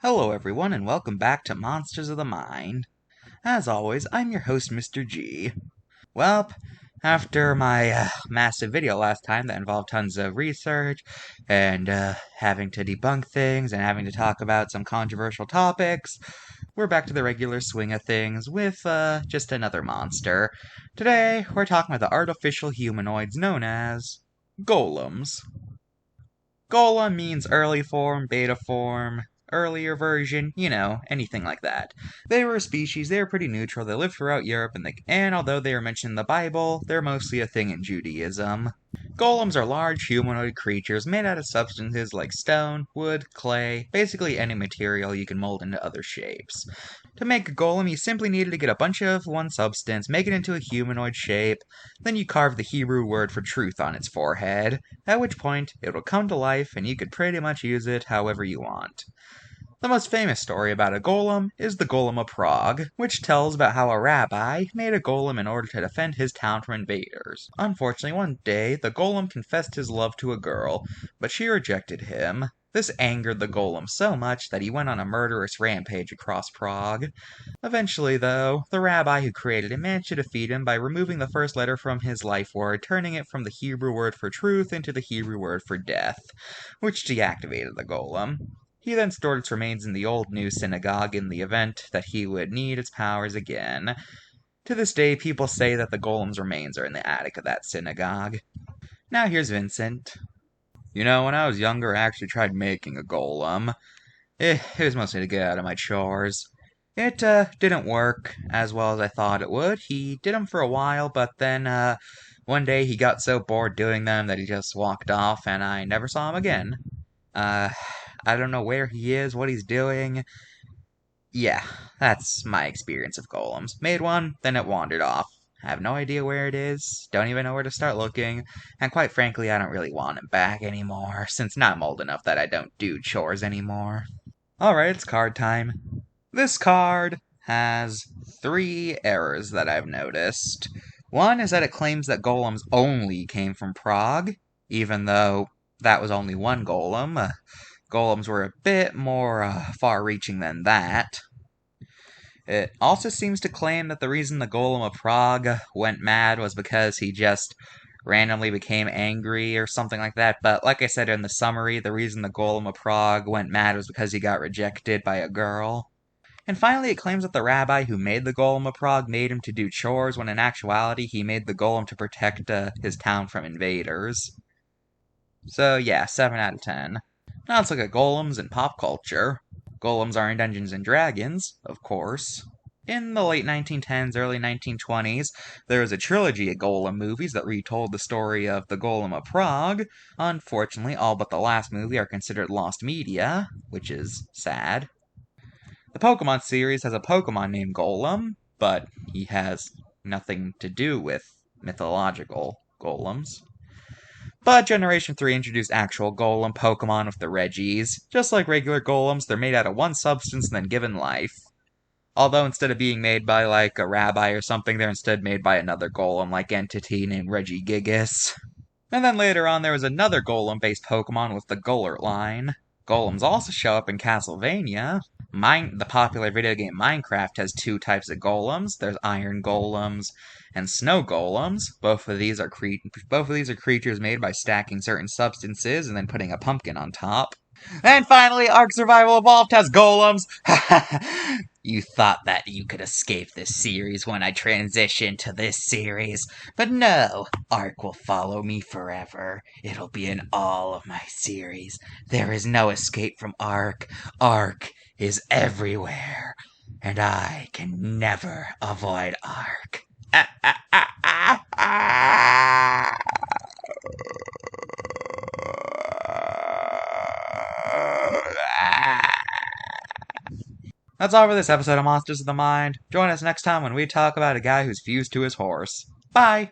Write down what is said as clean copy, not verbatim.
Hello everyone and welcome back to Monsters of the Mind. As always, I'm your host Mr.G. Well, after my massive video last time that involved tons of research and having to debunk things and having to talk about some controversial topics, we're back to the regular swing of things with just another monster. Today, we're talking about the artificial humanoids known as Golems. Golem means early form, beta form, earlier version, anything like that. They were a species, they were pretty neutral, they lived throughout Europe, and although they are mentioned in the Bible, they're mostly a thing in Judaism. Golems are large humanoid creatures made out of substances like stone, wood, clay, basically any material you can mold into other shapes. To make a golem, you simply needed to get a bunch of one substance, make it into a humanoid shape, then you carve the Hebrew word for truth on its forehead, at which point it will come to life and you could pretty much use it however you want. The most famous story about a golem is the Golem of Prague, which tells about how a rabbi made a golem in order to defend his town from invaders. Unfortunately, one day, the golem confessed his love to a girl, but she rejected him. This angered the golem so much that he went on a murderous rampage across Prague. Eventually, though, the rabbi who created him managed to defeat him by removing the first letter from his life word, turning it from the Hebrew word for truth into the Hebrew word for death, which deactivated the golem. He then stored its remains in the old new synagogue in the event that he would need its powers again. To this day, people say that the golem's remains are in the attic of that synagogue. Now here's Vincent. When I was younger, I actually tried making a golem. It was mostly to get out of my chores. It didn't work as well as I thought it would. He did them for a while, but then one day he got so bored doing them that he just walked off, and I never saw him again. I don't know where he is, what he's doing. Yeah, that's my experience of golems. Made one, then it wandered off. I have no idea where it is, don't even know where to start looking, and quite frankly, I don't really want it back anymore, since now I'm old enough that I don't do chores anymore. Alright, it's card time. This card has 3 errors that I've noticed. One is that it claims that golems only came from Prague, even though that was only one golem. Golems were a bit more far-reaching than that. It also seems to claim that the reason the Golem of Prague went mad was because he just randomly became angry or something like that, but like I said in the summary, the reason the Golem of Prague went mad was because he got rejected by a girl. And finally, it claims that the rabbi who made the Golem of Prague made him to do chores, when in actuality he made the golem to protect his town from invaders. So yeah, 7 out of 10. Now let's look at golems in pop culture. Golems are in Dungeons & Dragons, of course. In the late 1910s, early 1920s, there was a trilogy of Golem movies that retold the story of the Golem of Prague. Unfortunately, all but the last movie are considered lost media, which is sad. The Pokemon series has a Pokemon named Golem, but he has nothing to do with mythological golems. But Generation 3 introduced actual golem Pokemon with the Reggies. Just like regular golems, they're made out of one substance and then given life. Although instead of being made by, like, a rabbi or something, they're instead made by another golem-like entity named Regigigas. And then later on, there was another golem-based Pokemon with the Golert line. Golems also show up in Castlevania. The popular video game Minecraft has 2 types of golems. There's iron golems and snow golems. Both of these are creatures made by stacking certain substances and then putting a pumpkin on top. And finally, Ark Survival Evolved has golems. You thought that you could escape this series when I transitioned to this series, but no, Ark will follow me forever. It'll be in all of my series. There is no escape from Ark. Ark is everywhere, and I can never avoid Ark. That's all for this episode of Monsters of the Mind. Join us next time when we talk about a guy who's fused to his horse. Bye!